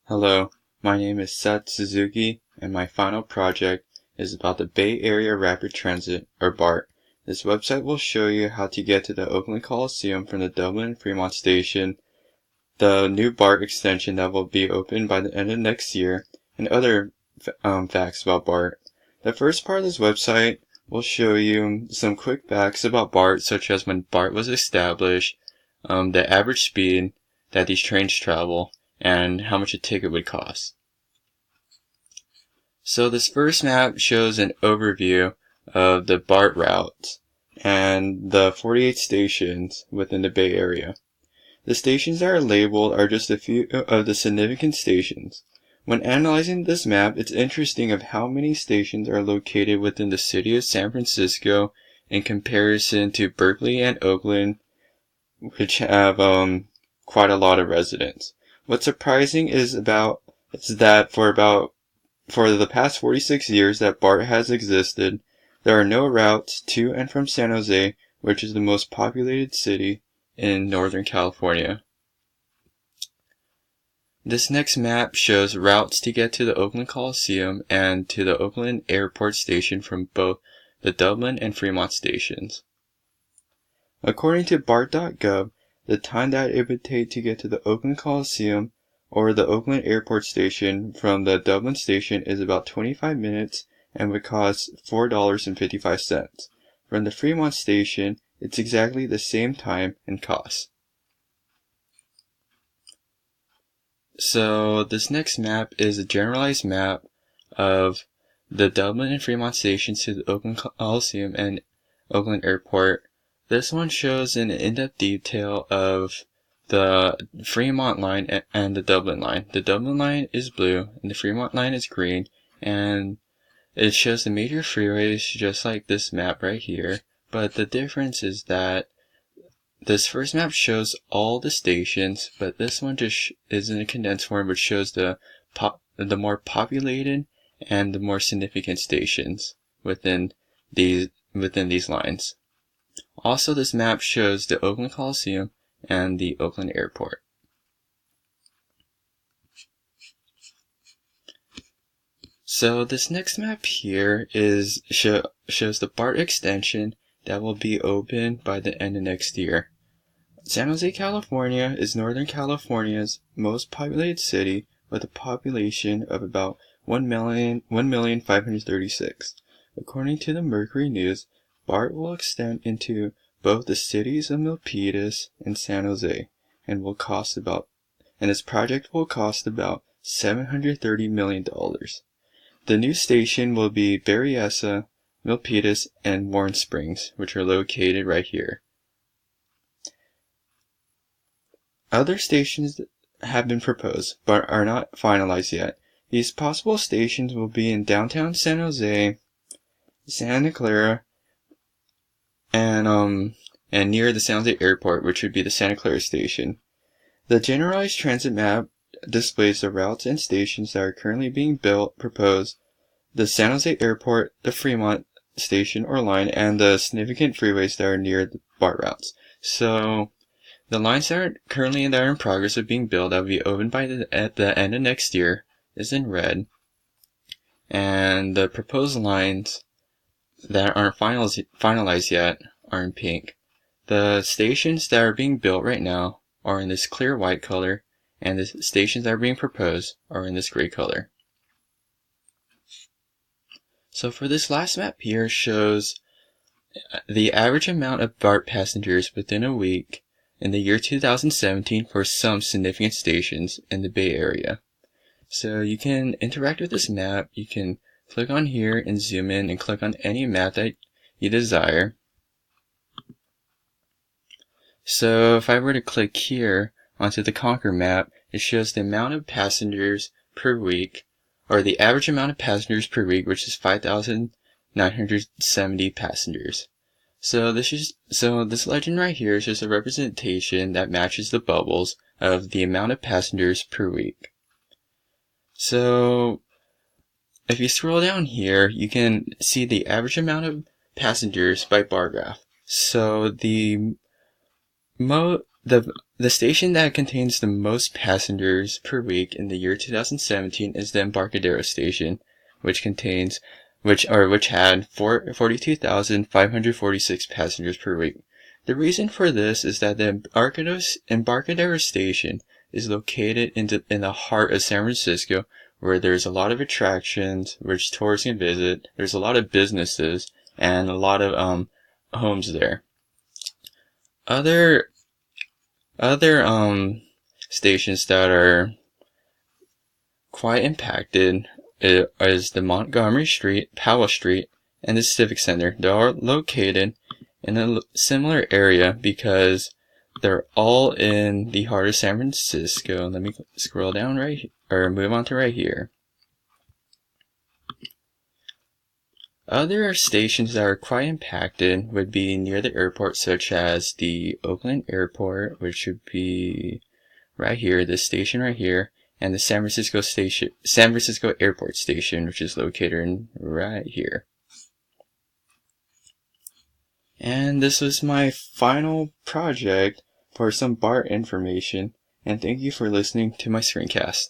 Hello, my name is Seth Suzuki, and my final project is about the Bay Area Rapid Transit, or BART. This website will show you how to get to the Oakland Coliseum from the Dublin Fremont Station, the new BART extension that will be open by the end of next year, and other facts about BART. The first part of this website will show you some quick facts about BART, such as when BART was established, the average speed that these trains travel, and how much a ticket would cost. So this first map shows an overview of the BART routes and the 48 stations within the Bay Area. The stations that are labeled are just a few of the significant stations. When analyzing this map, it's interesting of how many stations are located within the city of San Francisco in comparison to Berkeley and Oakland, which have quite a lot of residents. What's surprising is that for the past 46 years that BART has existed, there are no routes to and from San Jose, which is the most populated city in Northern California. This next map shows routes to get to the Oakland Coliseum and to the Oakland Airport Station from both the Dublin and Fremont stations. According to BART.gov, the time that it would take to get to the Oakland Coliseum or the Oakland Airport Station from the Dublin station is about 25 minutes and would cost $4.55. From the Fremont station, it's exactly the same time and cost. So this next map is a generalized map of the Dublin and Fremont stations to the Oakland Coliseum and Oakland Airport. This one shows an in-depth detail of the Fremont line and the Dublin line. The Dublin line is blue and the Fremont line is green, and it shows the major freeways just like this map right here. But the difference is that this first map shows all the stations, but this one just is in a condensed form, which shows the more populated and the more significant stations within these lines. Also, this map shows the Oakland Coliseum and the Oakland Airport. So this next map here shows the BART extension that will be open by the end of next year. San Jose, California is Northern California's most populated city with a population of about 1,536,000. According to the Mercury News, BART will extend into both the cities of Milpitas and San Jose, and this project will cost about $730 million. The new station will be Berryessa, Milpitas, and Warren Springs, which are located right here. Other stations have been proposed, but are not finalized yet. These possible stations will be in downtown San Jose, Santa Clara, and near the San Jose Airport, which would be the Santa Clara station. The generalized transit map displays the routes and stations that are currently being proposed, the San Jose Airport, the Fremont station or line, and the significant freeways that are near the BART routes. So the lines that are currently in progress of being built that will be opened at the end of next year is in red, and the proposed lines that aren't finalized yet are in pink. The stations that are being built right now are in this clear white color, and the stations that are being proposed are in this gray color. So for this last map here shows the average amount of BART passengers within a week in the year 2017 for some significant stations in the Bay Area. So you can interact with this map. You can click on here and zoom in and click on any map that you desire. So if I were to click here onto the Conquer map, it shows the amount of passengers per week, or the average amount of passengers per week, which is 5,970 passengers. So this legend right here is just a representation that matches the bubbles of the amount of passengers per week. So if you scroll down here, you can see the average amount of passengers by bar graph. So the The station that contains the most passengers per week in the year 2017 is the Embarcadero station, which had 42,546 passengers per week. The reason for this is that the Embarcadero station is located in the heart of San Francisco, where there's a lot of attractions which tourists can visit. There's a lot of businesses and a lot of homes there. Other stations that are quite impacted is the Montgomery Street, Powell Street, and the Civic Center. They are located in a similar area because they're all in the heart of San Francisco. Let me scroll down move on to right here. Other stations that are quite impacted would be near the airport, such as the Oakland Airport, which would be right here, this station right here, and the San Francisco Airport Station, which is located right here. And this was my final project for some BART information, and thank you for listening to my screencast.